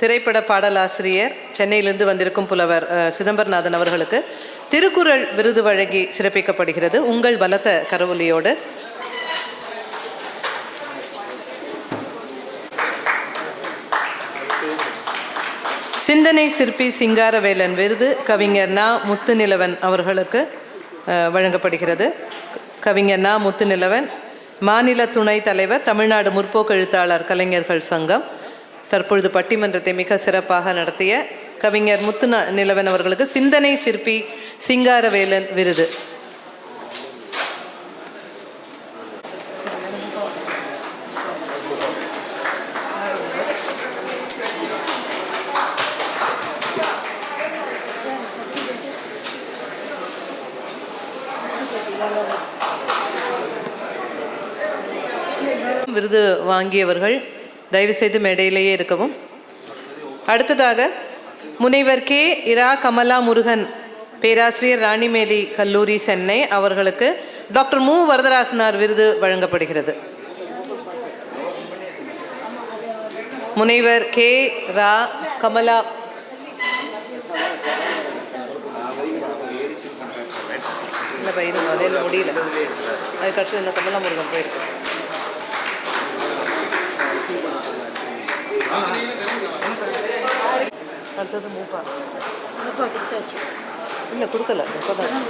திரைப்பட பாடலாசிரியர் சென்னையிலிருந்து வந்திருக்கும் புலவர் சிதம்பரநாதன் அவர்களுக்கு திருக்குறள் விருது வழங்கி சிறப்பிக்கப்படுகிறது. உங்கள் பலத்த கரவொலியோடு சிந்தனை சிற்பி சிங்காரவேலன் விருது கவிஞர் நா. முத்துநிலவன் அவர்களுக்கு வழங்கப்படுகிறது. கவிஞர் நா. முத்துநிலவன் மாநில துணைத் தலைவர், தமிழ்நாடு முற்போக்கு எழுத்தாளர் கலைஞர்கள் சங்கம். தற்பொழுது பட்டிமன்றத்தை மிக சிறப்பாக நடத்திய கவிஞர் முத்துநிலவன் அவர்களுக்கு சிந்தனை சிற்பி சிங்காரவேலன் விருது. விருது வாங்கியவர்கள் தயவுசெய்து மேடையிலேயே இருக்கவும். அடுத்ததாக முனைவர் கே. இரா. கமலா முருகன், பேராசிரியர், ராணிமேரி கல்லூரி, சென்னை அவர்களுக்கு டாக்டர் மு. வரதராசனார் விருது வழங்கப்படுகிறது. முனைவர் கே. ரா. கமலா முடியல, அதுக்கடுத்து இந்த கமலா முருகன் போயிருக்கு. அடுத்தது மூப்பா கொடுத்தாச்சு. இல்லை கொடுக்கல, இப்போதான்.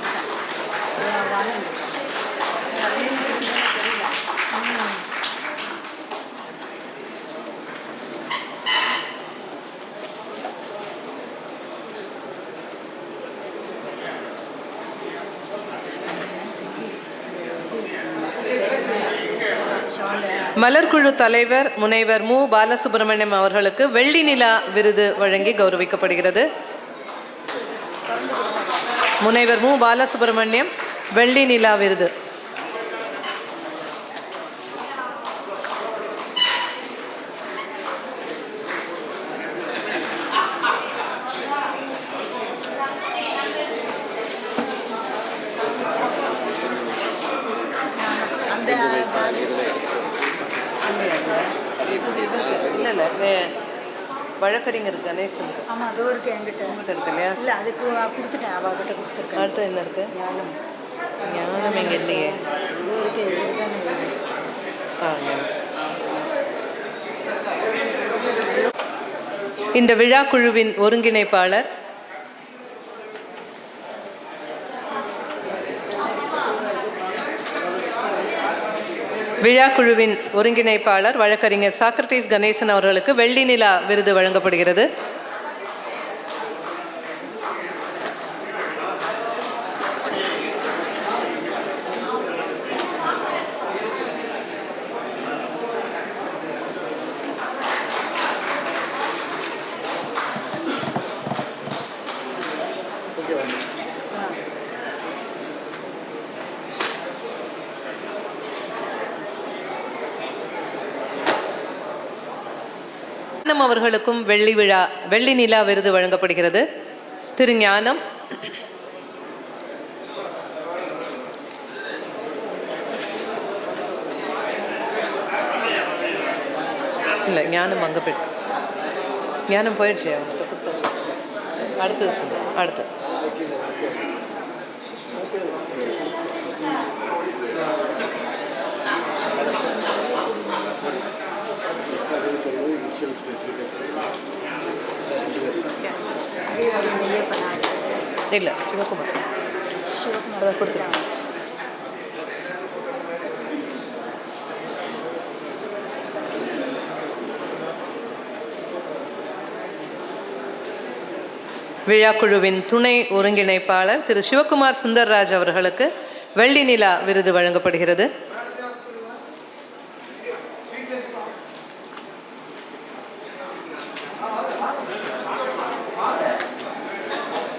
மலர்குழு தலைவர் முனைவர் மு. பாலசுப்ரமணியம் அவர்களுக்கு வெள்ளி நிலா விருது வழங்கி கௌரவிக்கப்படுகிறது. முனைவர் மு. பாலசுப்ரமணியம் வெள்ளி நிலா விருது. இல்லை வழக்கறிஞர் கணேசனுக்கு. ஆமாம், அதோ இருக்குது என்கிட்ட. உங்கள்கிட்ட இருக்கு இல்லையா? இல்லை, அதுக்கு கொடுத்துட்டேன், அவகிட்ட கொடுத்துருக்கேன். அடுத்து என்ன இருக்கு? ஞானம். ஞானம் எங்கே இல்லையே? இதோ இருக்கு. இந்த விழா குழுவின் ஒருங்கிணைப்பாளர் வழக்கறிஞர் சாக்ரட்டிஸ் கணேசன் அவர்களுக்கு வெள்ளி நிலா விருது வழங்கப்படுகிறது. அவர்களுக்கும் வெள்ளி நிலா விருது வழங்கப்படுகிறது. திரு ஞானம் இல்லை, ஞானம் அங்கே போயிட்டு ஞானம் போயிடுச்சு. அடுத்தது சொல்லு. அடுத்து இல்லை, சிவகுமார் அதை கொடுத்துருக்காங்க. விழாக்குழுவின் துணை ஒருங்கிணைப்பாளர் திரு சிவகுமார் சுந்தர்ராஜ் அவர்களுக்கு வெள்ளி நிலா விருது வழங்கப்படுகிறது.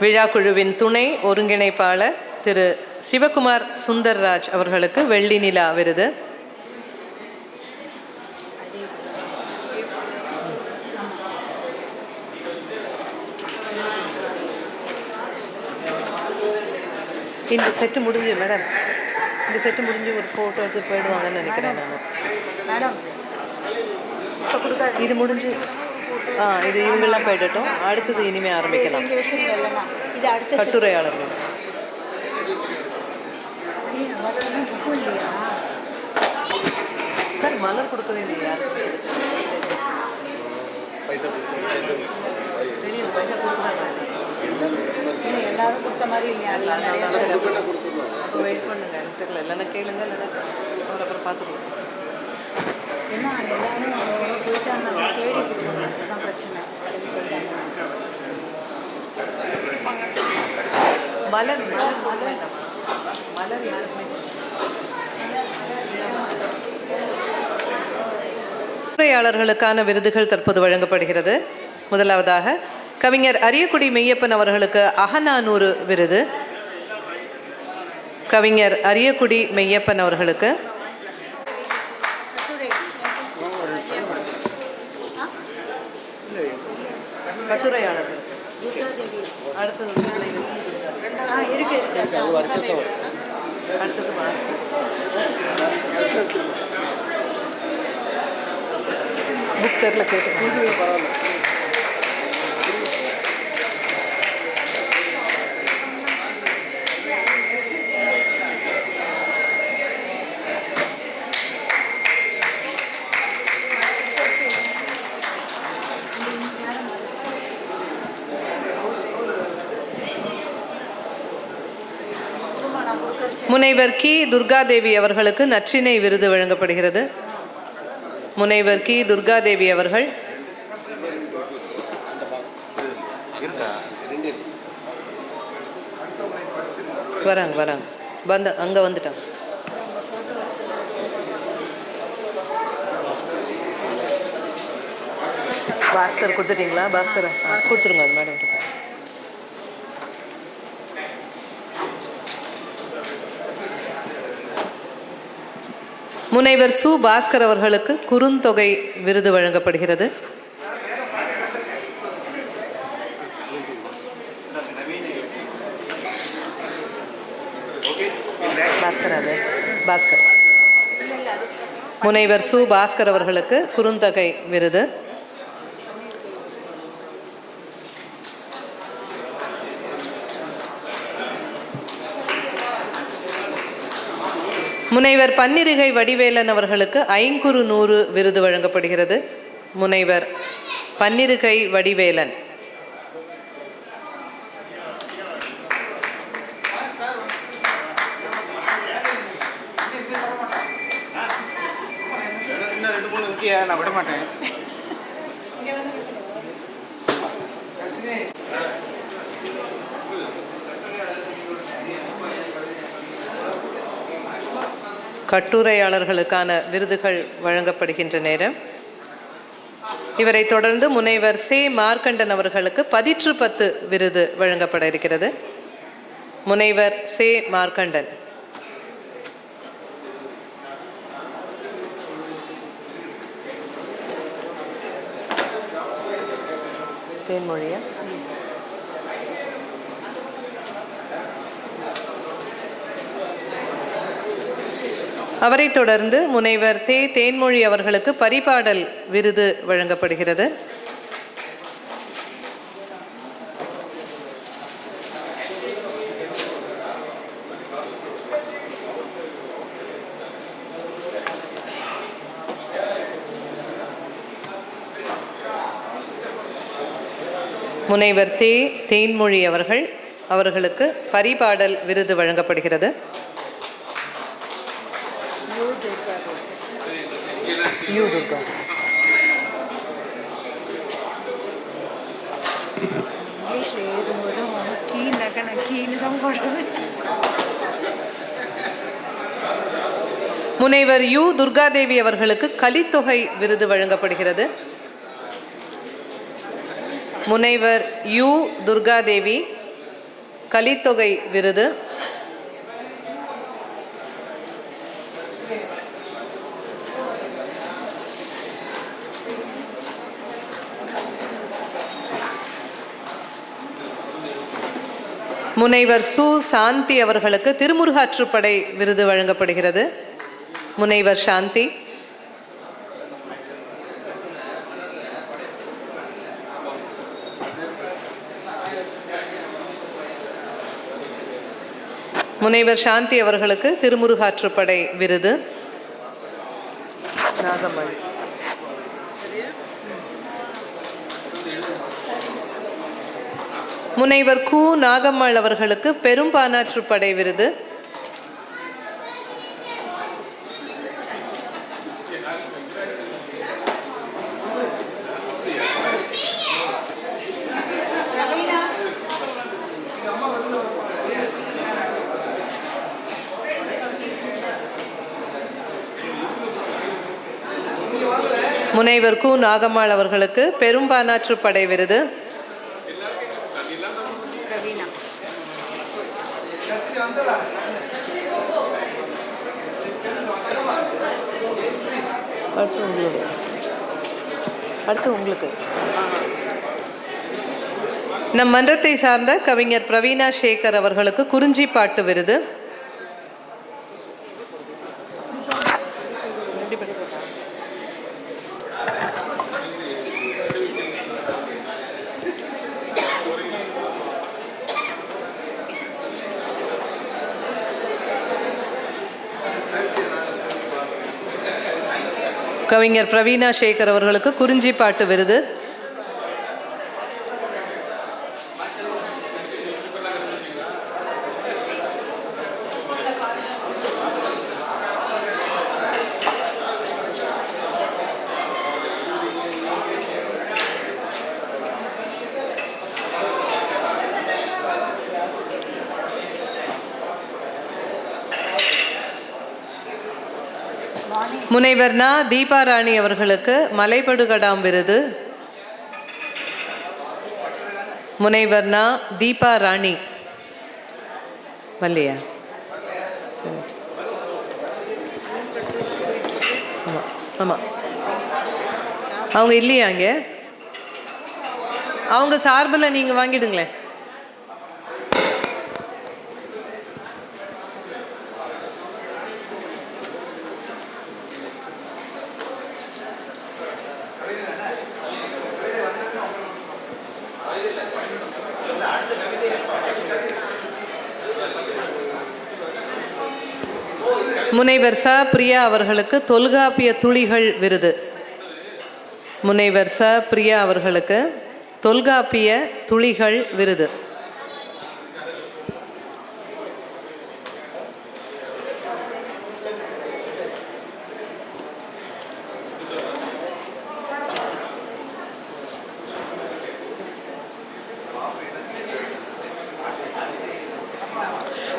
விழாக்குழுவின் துணை ஒருங்கிணைப்பாளர் திரு சிவகுமார் சுந்தர்ராஜ் அவர்களுக்கு வெள்ளி நிலா விருது. இந்த செட்டு முடிஞ்சு மேடம், இந்த செட்டு முடிஞ்சு ஒரு ஃபோட்டோ எடுத்து போயிடுவாங்கன்னு நினைக்கிறேன் நான். மேடம் இது முடிஞ்சு இது இவங்கெல்லாம் போயிட்டோம். அடுத்தது இனிமே ஆரம்பிக்கலாம். இங்கே வச்சுருக்கேன். இது அடுத்த கட்டுரையாளர்கள் புக்கு இல்லையா? சார் மலர் கொடுக்கவே இல்லையா? யாருக்கு தெரியும், பைசா கொடுக்குறாங்க. எல்லாரும் கொடுத்த மாதிரி இல்லையா? அப்போ வெயிட் பண்ணுங்க, எனக்கு தெரியல. இல்லைன்னா கேளுங்க, இல்லைன்னா அவர் அப்புறம் பார்த்துக்கலாம். ஏன்னா எல்லாரும் போயிட்டாங்க, தேடி கொடுக்கணும். அதுதான் பிரச்சனை. மலர் மலர் மலர் வேண்டாமா? மலர் யாருக்குமே கட்டுரையாளர்களுக்கான விருதுகள் தற்போது வழங்கப்படுகிறது. முதலாவதாக கவிஞர் அரியக்குடி மெய்யப்பன் அவர்களுக்கு அகநானூறு விருது. கவிஞர் அரியக்குடி மெய்யப்பன் அவர்களுக்கு கட்டுரையாளர்கள். அடுத்தது இருக்கு அடுத்தது புக் தெரியல கேட்டு. முனைவர் கி துர்காதேவி அவர்களுக்கு நற்றிணை விருது வழங்கப்படுகிறது. முனைவர் கி துர்காதேவி அவர்கள் வராங்க அங்க வந்துட்டாங்க. பாஸ்கர் கொடுத்துட்டீங்களா? பாஸ்கர் கொடுத்துருங்க மேடம். முனைவர் சு பாஸ்கர் அவர்களுக்கு குறுந்தொகை விருது வழங்கப்படுகிறது. பாஸ்கர் முனைவர் சு பாஸ்கர் அவர்களுக்கு குறுந்தொகை விருது. முனைவர் பன்னிருகை வடிவேலன் அவர்களுக்கு ஐங்குறு 100 விருது வழங்கப்படுகிறது. முனைவர் பன்னிருகை வடிவேலன். நான் விட மாட்டேன். கட்டுரையாளர்களுக்கான விருதுகள் வழங்கப்படுகின்ற நேரம். இவரை தொடர்ந்து முனைவர் சே மார்க்கண்டன் அவர்களுக்கு 10/10 விருது வழங்கப்பட இருக்கிறது. முனைவர் சே மார்க்கண்டன். தேன்மொழியா? அவரை தொடர்ந்து முனைவர் தேன்மொழி அவர்களுக்கு பரிபாடல் விருது வழங்கப்படுகிறது. முனைவர் தேன்மொழி அவர்களுக்கு பரிபாடல் விருது வழங்கப்படுகிறது. துர்கா இங்கிலீஷில் எழுதும்போதும் கீனாக்க நான் கீன்னு தான் போடுறது. முனைவர் யு துர்காதேவி அவர்களுக்கு கலித்தொகை விருது வழங்கப்படுகிறது. முனைவர் யு துர்காதேவி கலித்தொகை விருது. முனைவர் சு சாந்தி அவர்களுக்கு திருமுருகாற்றுப்படை விருது வழங்கப்படுகிறது. முனைவர் சாந்தி. முனைவர் சாந்தி அவர்களுக்கு திருமுருகாற்றுப்படை விருது. நாகம்மாள். முனைவர் கு நாகம்மாள் அவர்களுக்கு பெரும்பானாற்றுப்படை விருது. முனைவர் கு நாகம்மாள் அவர்களுக்கு பெரும்பானாற்றுப்படை விருது. அடுத்து உங்களுக்கு நம் மன்றத்தை சார்ந்த கவிஞர் பிரவீனா சேகர் அவர்களுக்கு குறிஞ்சிப்பாட்டு விருது. கவிஞர் பிரவீனா சேகர் அவர்களுக்கு குறிஞ்சிப்பாட்டு விருது. முனைவர் நா தீபாராணி அவர்களுக்கு மலைபடுகடாம் விருது. முனைவர் நா தீபாராணி வல்லையா? ஆமாம் ஆமாம், அவங்க இல்லையா? அங்கே அவங்க சார்பில் நீங்கள் வாங்கிடுங்களேன். முனைவர் ச பிரியா அவர்களுக்கு தொல்காப்பிய துளிகள் விருது. முனைவர் ச பிரியா அவர்களுக்கு தொல்காப்பிய துளிகள் விருது.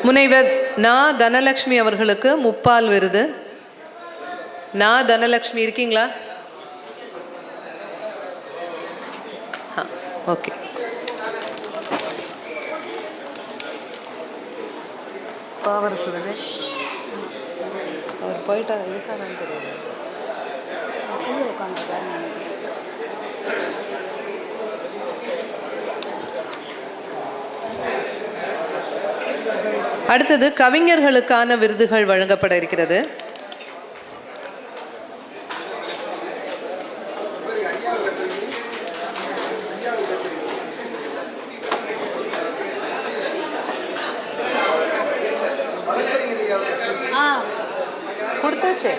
முனைவர் நா தனலட்சுமி அவர்களுக்கு முப்பால் விருது. நா தனலட்சுமி இருக்கீங்களா? ஓகே. பாவரசுதனே அவர் போயிட்டா இருக்கானு தெரியாது. அடுத்தது கவிஞர்களுக்கான விருதுகள் வழங்கப்பட இருக்கிறது. கொடுத்தாச்சு.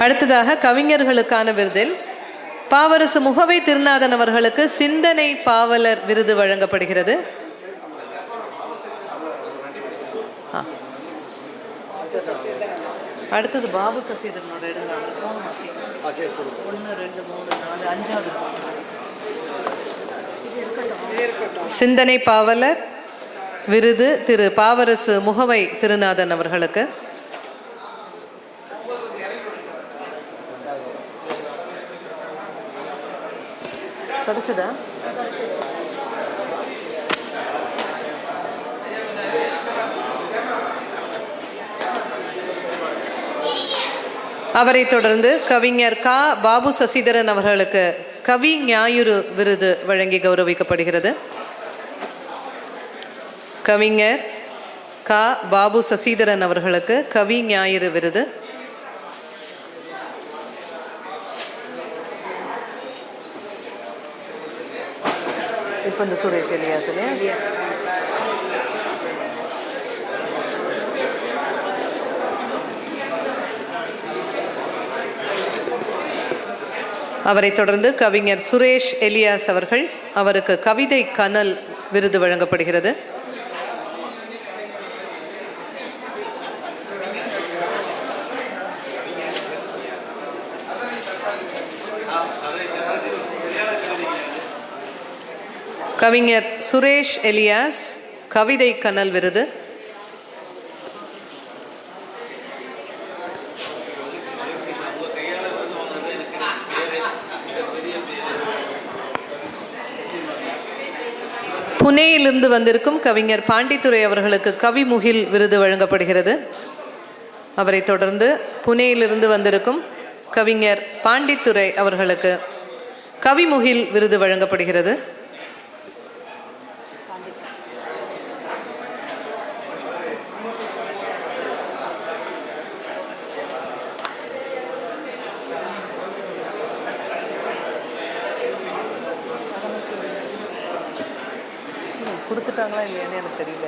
அடுத்ததாக கவிஞர்களுக்கான விருதில் பாவரசு முகவை திருநாதன் அவர்களுக்கு சிந்தனை பாவலர் விருது வழங்கப்படுகிறது. அடுத்தது பாபு சசிதரனோட எடுங்க. 1 2 3 4 5வது சிந்தனை பாவலர் விருது திரு பாவரசு முகவை திருநாதன் அவர்களுக்கு. கிடைச்சதா? அவரை தொடர்ந்து கவிஞர் கா பாபு சசிதரன் அவர்களுக்கு கவி ஞாயிறு விருது வழங்கி கௌரவிக்கப்படுகிறது. கவிஞர் கா. பாபு சசிதரன் அவர்களுக்கு கவி ஞாயிறு விருது. இப்போ இந்த சுரேஷ் எலியாஸ் இல்லையா? அவரை தொடர்ந்து கவிஞர் சுரேஷ் எலியாஸ் அவர்கள், அவருக்கு கவிதை கனல் விருது வழங்கப்படுகிறது. கவிஞர் சுரேஷ் எலியாஸ் கவிதை கனல் விருது. புனேயிலிருந்து வந்திருக்கும் கவிஞர் பாண்டித்துரை அவர்களுக்கு கவிமுகில் விருது வழங்கப்படுகிறது. அவரை தொடர்ந்து புனேயிலிருந்து வந்திருக்கும் கவிஞர் பாண்டித்துரை அவர்களுக்கு கவிமுகில் விருது வழங்கப்படுகிறது. கொடுத்துட்டாங்களா இல்லையான்னு எனக்கு தெரியல.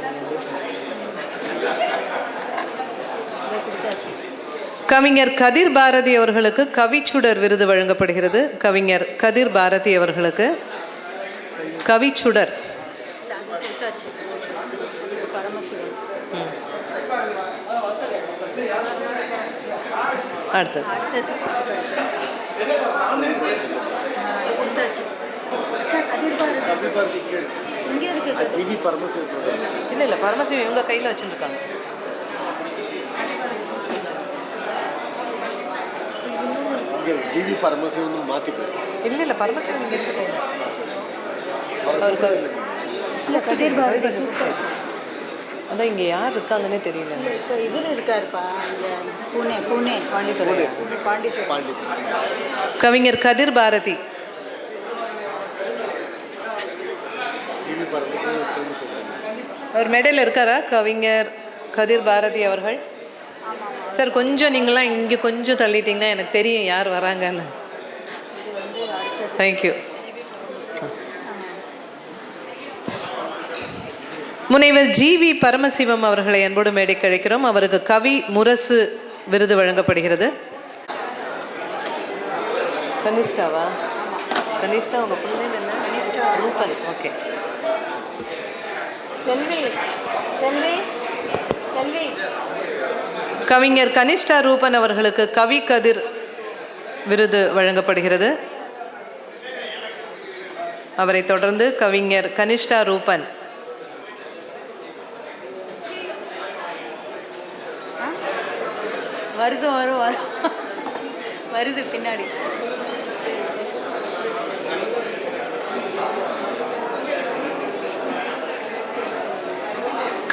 கவிஞர் கதிர் பாரதி அவர்களுக்கு கவிச்சுடர் விருது வழங்கப்படுகிறது. கவிஞர் கதிர் பாரதி அவர்களுக்கு கவிச்சுடர். அடுத்தது இல்லை இல்லை, பரமசிவம் இவங்க கையில் வச்சுருக்காங்க. இல்லை இல்லை, பரமசிவம் இங்கே இருக்காங்க. அவருக்கு இல்லை கதிர் பாரதி அதான் இங்கே யார் இருக்காங்கன்னே தெரியல. இதில் இருக்காருப்பா, பூனே பூனே பாண்டித்துறை. பாண்டித்துறை. கவிஞர் கதிர் பாரதி. அவர் மெடல் இருக்காரா? கவிஞர் கதிர் பாரதி அவர்கள். சார் கொஞ்சம் நீங்களாம் இங்கே கொஞ்சம் தள்ளிட்டிங்கன்னா எனக்கு தெரியும் யார் வராங்கன்னு. தேங்க்யூ. முனைவர் ஜி.வி. பரமசிவம் அவர்களை அன்போடு மேடைக்கு அழைக்கிறோம். அவருக்கு கவி முரசு விருது வழங்கப்படுகிறது. கனிஷ்டாவா? கனிஷ்டா உங்கள் பிள்ளை என்ன? கனிஷ்டா ரூபன். ஓகே. செல்வி செல்வி செல்வி. கவிஞர் கனிஷ்டா ரூபன் அவர்களுக்கு கவி கதிர் விருது வழங்கப்படுகிறது. அவரை தொடர்ந்து கவிஞர் கனிஷ்டா ரூபன். வருது வருது பின்னாடி.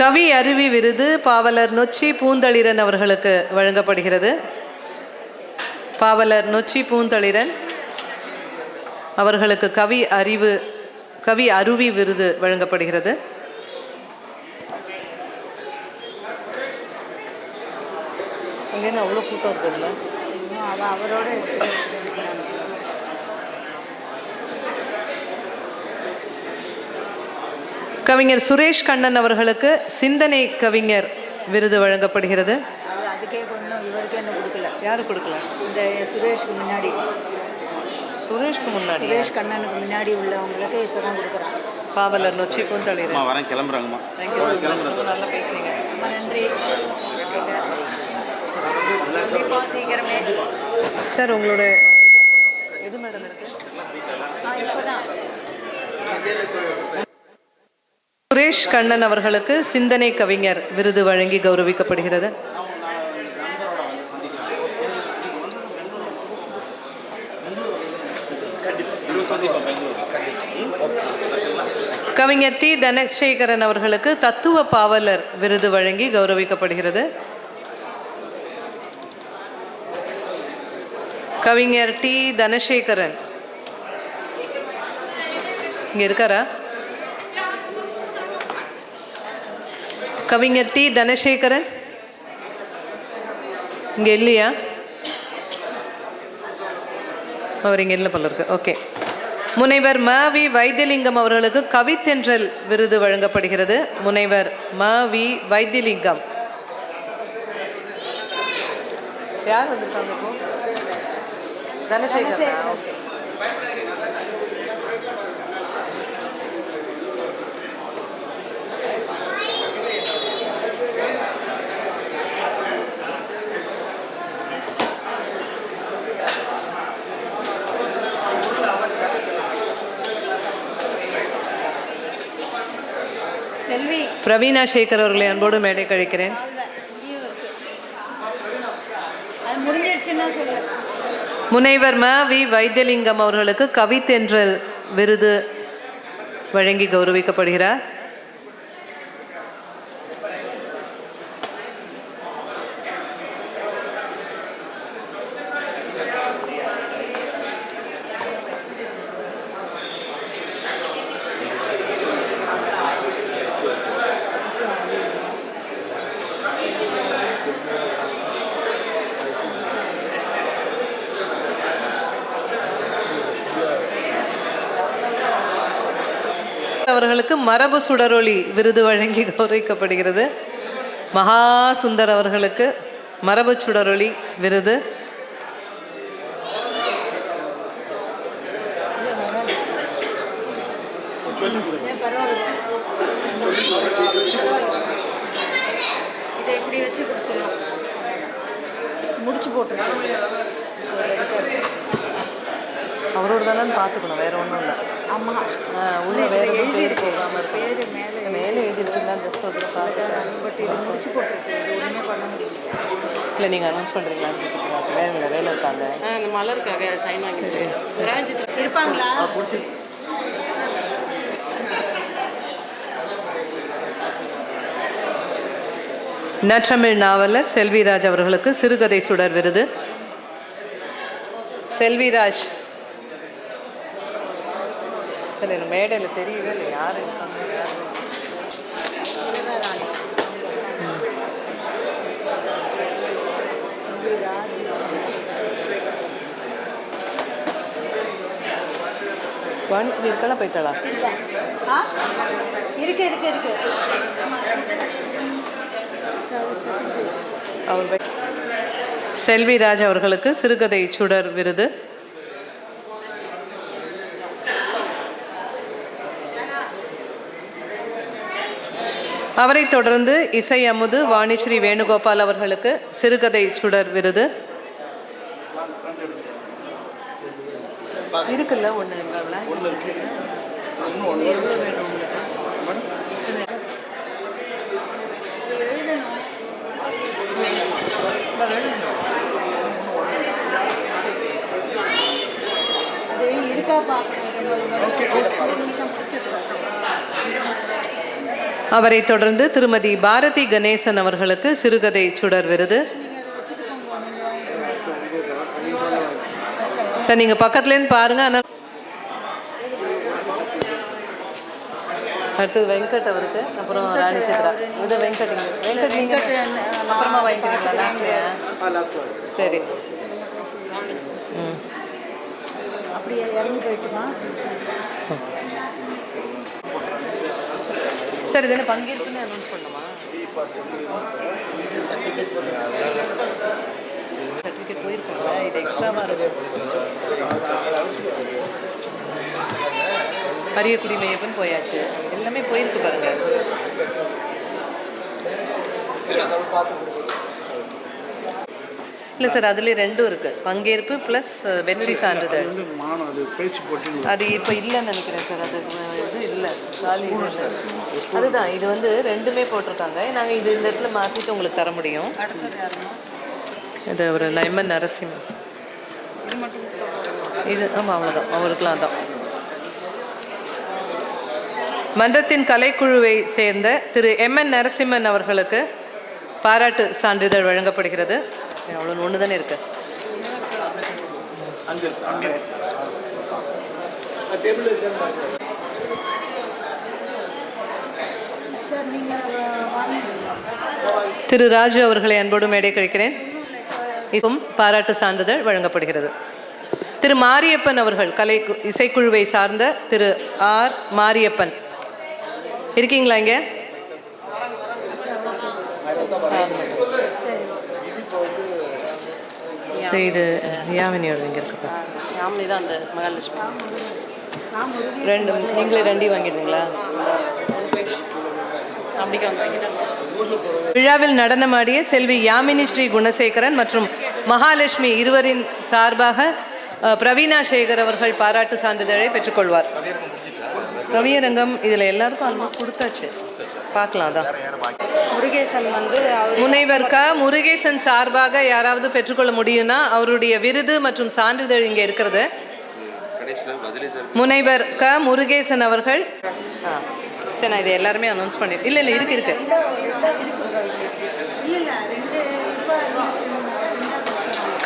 கவி அருவி விருது பாவலர் நொச்சி பூந்தளிரன் அவர்களுக்கு வழங்கப்படுகிறது. பாவலர் நொச்சி பூந்தளிரன் அவர்களுக்கு கவி அருவி விருது வழங்கப்படுகிறது. அங்கே அவ்வளோ கூட்டம் இருக்குதுல்ல. அவரோட கவிஞர் சுரேஷ் கண்ணன் அவர்களுக்கு சிந்தனை கவிஞர் விருது வழங்கப்படுகிறது. அதுக்கே கொஞ்சம் இவருக்கு என்ன கொடுக்கல. யாரு கொடுக்கல? இந்த சுரேஷ்க்கு முன்னாடி. சுரேஷ்க்கு முன்னாடி? சுரேஷ் கண்ணனுக்கு முன்னாடி உள்ளவங்களுக்கு இப்போ தான் கொடுக்குறாங்க. பாவலர் நொச்சி பூந்தளிரன். வரேன், கிளம்புறாங்கம்மா. Thank you so much. ரொம்ப நல்லா பேசுனீங்க. ரொம்ப நன்றி. சீக்கிரமே சார் உங்களோட எது மேடம் இருக்கு? இப்போதான் சுரேஷ் கண்ணன் அவர்களுக்கு சிந்தனை கவிஞர் விருது வழங்கி கௌரவிக்கப்படுகிறது. கவிஞர் டி. தனசேகரன் அவர்களுக்கு தத்துவ பாவலர் விருது வழங்கி கௌரவிக்கப்படுகிறது. கவிஞர் டி. தனசேகரன் இங்க இருக்காரா? கவிஞர் டி தனசேகரன் இங்கே இல்லையா? அவர் இங்கே இல்லை போல இருக்கு. ஓகே. முனைவர் ம வி வைத்தியலிங்கம் அவர்களுக்கு கவித்தென்றல் விருது வழங்கப்படுகிறது. முனைவர் ம வி வைத்தியலிங்கம் யார் வந்திருக்காங்க இப்போ? தனசேகர். ஓகே. பிரவீனா சேகர் அவர்களை அன்போடு மேடை கழிக்கிறேன். முனைவர் ம வி வைத்தியலிங்கம் அவர்களுக்கு கவித்தென்றல் விருது வழங்கி கௌரவிக்கப்படுகிறார். அவர்களுக்கு மரபு சுடரொளி விருது வழங்கி கௌரவிக்கப்படுகிறது. மகா சுந்தர் அவர்களுக்கு மரபு சுடரொளி விருது. இதை இப்படி வச்சு கொடுத்துடலாம், முடிச்சு போட்டுருக்கோம். அவரோட தானே பார்த்துக்கணும், வேற ஒன்றும் இல்லை. ஆமாம், உள்ள வேற எதுவும் பேர் போகாமல் பேர் மேலே மேலே எழுதியிருக்குன்னா ஜஸ்ட் ஒரு பார்த்துக்கிறேன். பட் இது முடிச்சு போட்டுருக்கு, இது ஒன்றுமே பண்ண முடியல. இல்லை நீங்கள் அனௌன்ஸ் பண்ணுறீங்களான்னு கேட்டுக்கிறேன். வேறு இல்லை, வேலை இருக்காங்க. இந்த மலருக்காக சைன் வாங்கிட்டு இருப்பாங்களா? நற்றமிழ் நாவலர் செல்விராஜ் அவர்களுக்கு சிறுகதை சுடர் விருது. செல்விராஜ் சரி, எனக்கு மேடையில் தெரியவே இல்லை யார் இருக்காங்க. வாணிஸ்வரி இருக்கலாம், போயிட்டாளா? இருக்கு இருக்கு இருக்கு. அவர் செல்விராஜ் அவர்களுக்கு சிறுகதை சுடர் விருது. அவரை தொடர்ந்து இசை அமுது வாணிஸ்ரீ வேணுகோபால் அவர்களுக்கு சிறுகதை சுடர் விருது. இருக்குல்ல ஒன்று இருக்கா பார்க்கணும். அவரை தொடர்ந்து திருமதி பாரதி கணேசன் அவர்களுக்கு சிறுகதை சுடர் விருது. சார் நீங்கள் பக்கத்துலேருந்து பாருங்க. ஆனால் அடுத்தது வெங்கட் அவருக்கு, அப்புறம் ராணி சித்ரா. இது வெங்கட் நீங்கள் அப்புறமா வாங்கிக்கிறீங்களா லாஸ்ட்லையா? சரி. அப்படியே இறங்கி போயிட்டுமா? சார் இது என்ன பங்கேற்குன்னு அனௌன்ஸ் பண்ணுமா? சர்டிஃபிகேட் போயிருக்காங்களா? இது எக்ஸ்ட்ராவாக இருக்கு. அரியக்குடி மையப்பன் போயாச்சு, எல்லாமே போயிருக்கு பாருங்க. இல்லை சார், அதுலேயே ரெண்டும் இருக்குது, பங்கேற்பு ப்ளஸ் வெற்றி சான்றிதழ். அது இப்போ இல்லைன்னு நினைக்கிறேன் சார், அது இது இல்லை, காலி. அதுதான் இது வந்து ரெண்டுமே போட்டிருக்காங்க. நாங்கள் இது இந்த இடத்துல மாற்றிட்டு உங்களுக்கு தர முடியும். இது ஒரு எம்என் நரசிம்மன் இது. ஆமாம், அவ்வளோதான், அவருக்கெலாம் தான். மன்றத்தின் கலைக்குழுவை சேர்ந்த திரு எம்என் நரசிம்மன் அவர்களுக்கு பாராட்டு சான்றிதழ் வழங்கப்படுகிறது. அவ்வளோ ஒன்று தானே இருக்கு. சார் நீங்கள் வாங்க. திரு ராஜு அவர்களை அன்போடு மேடை கழிக்கிறேன். பாராட்டு சான்றிதழ் வழங்கப்படுகிறது. திரு மாரியப்பன் அவர்கள் இசைக்குழுவை சார்ந்த திரு ஆர் மாரியப்பன் இருக்கீங்களா இங்க? இது யாமினியோட இங்க இருக்கு. யாமினி தான் அந்த மகாலட்சுமி. ரெண்டு நீங்களே ரெண்டி வாங்கிடுவீங்களா? விழாவில் நடனமாடிய செல்வி யாமினி ஸ்ரீ குணசேகரன் மற்றும் மகாலட்சுமி இருவரின் சார்பாக பிரவீனா சேகர் அவர்கள் பாராட்டு சான்றிதழை பெற்றுக்கொள்வார். கவியரங்கம் இதில் எல்லாருக்கும் ஆல்மோஸ்ட் கொடுத்தாச்சு, பார்க்கலாம். தான் முருகேசன் முனைவர் க முருகேசன் சார்பாக யாராவது பெற்றுக்கொள்ள முடியும்னா அவருடைய விருது மற்றும் சான்றிதழ் இங்கே இருக்கிறது. முனைவர் க முருகேசன் அவர்கள். சரி, நான் இதை எல்லாருமே அனௌன்ஸ் பண்ணிடுறேன். இல்லை இல்லை இருக்கு.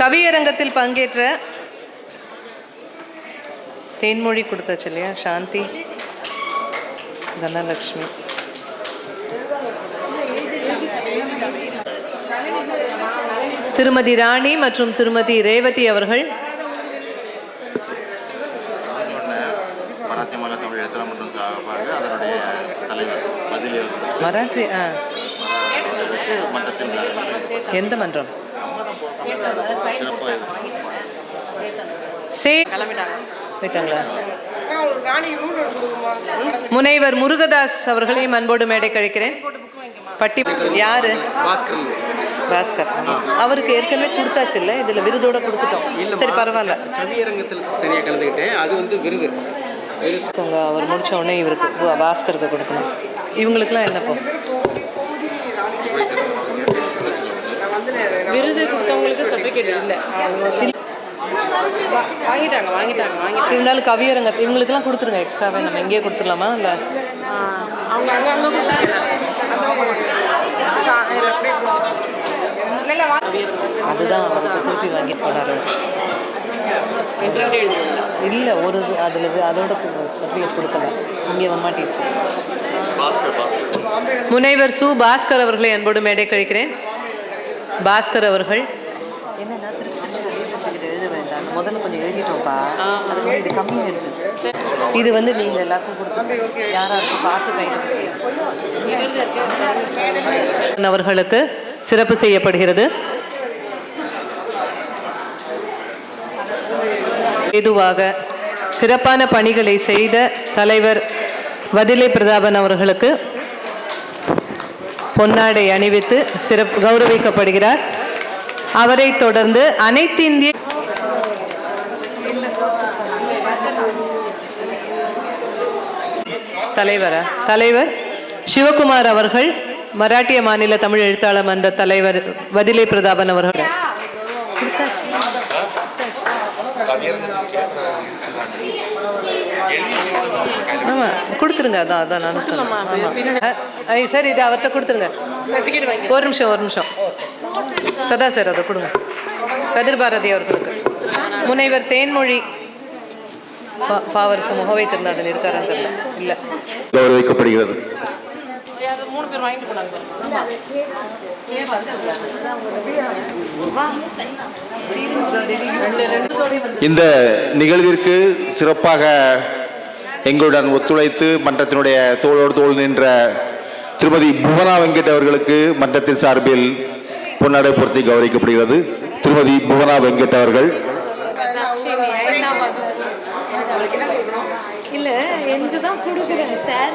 கவியரங்கத்தில் பங்கேற்ற தேன்மொழி கொடுத்தாச்சு இல்லையா? சாந்தி, தனலட்சுமி, திருமதி ராணி மற்றும் திருமதி ரேவதி அவர்கள் மராட்டி. எந்த மன்றம்? போயிட்டாங்களா? முனைவர் முருகதாஸ் அவர்களையும் அன்போடு மேடை கழிக்கிறேன். பட்டி யாரு? பாஸ்கர். அவருக்கு ஏற்கனவே கொடுத்தாச்சு இல்லை? இதுல விருதோட கொடுத்துட்டோம். சரி, பரவாயில்ல. கவியரங்கத்தில் தனியாக கலந்துக்கிட்டேன். அது வந்து விருது. அவர் முடிச்ச உடனே இவருக்கு பாஸ்கருக்கு கொடுக்கணும். இவங்களுக்குலாம் என்னப்போ விருது கொடுத்தவங்களுக்கு சர்டிஃபிகேட் இல்லை, வாங்கிட்டாங்க. இருந்தாலும் கவியரங்க இவங்களுக்குலாம் கொடுத்துருங்க. எக்ஸ்ட்ராவே நம்ம இங்கேயே கொடுத்துடலாமா? இல்லை அவங்க அதுதான் அவருக்கு திருப்பி வாங்கிட்டு போனார். இல்லை, ஒரு அதில் அதோட சர்டிஃபிகேட் கொடுக்கல, இங்கே வரமாட்டிச்சு. முனைவர் சு பாஸ்கர் அவர்களை அன்போடு மேடை கழிக்கிறேன். பாஸ்கர் அவர்கள் என்னன்னா திருப்பி எழுத வேண்டாம், முதல்ல கொஞ்சம் எழுதிட்டோம்ப்பா, அதுக்கு இது கம்மியாக இருக்குது. இது வந்து நீங்கள் எல்லாருக்கும் கொடுத்துருங்க. யாராருக்கும் பார்த்து கையில் அவர்களுக்கு சிறப்பு செய்யப்படுகிறது. ஏதுவாக சிறப்பான பணிகளை செய்த தலைவர் வதிலை பிரதாபன் அவர்களுக்கு பொன்னாடை அணிவித்து கௌரவிக்கப்படுகிறார். அவரை தொடர்ந்து அனைத்து இந்திய தலைவர் சிவகுமார் அவர்கள், மராட்டிய மாநில தமிழ் எழுத்தாளர் மன்ற தலைவர் வதிலை பிரதாபன் அவர்கள். ஆமாம், கொடுத்துருங்க. அதான் நானும் சொன்னேன். சரி, இது அவர்கிட்ட கொடுத்துருங்க. ஒரு நிமிஷம். சதா சார், அதை கொடுங்க. கதிர் பாரதி அவர்களுக்கு. முனைவர் தேன்மொழி பாவரசு முகவை திருநாதன் இருக்காரான்னு தெரியல. இல்லை, கௌரவிக்கப்படுகிறது. இந்த நிகழ்விற்கு சிறப்பாக எங்களுடன் ஒத்துழைத்து மன்றத்தினுடைய தோளோடு தோள் நின்ற திருமதி புவனா வெங்கட் அவர்களுக்கு மன்றத்தின் சார்பில் பொன்னாடை பொருத்தி கௌரவிக்கப்படுகிறது. திருமதி புவனா வெங்கட் அவர்கள். இல்ல, எனக்கு தான் கொடுக்குறேன் சார்.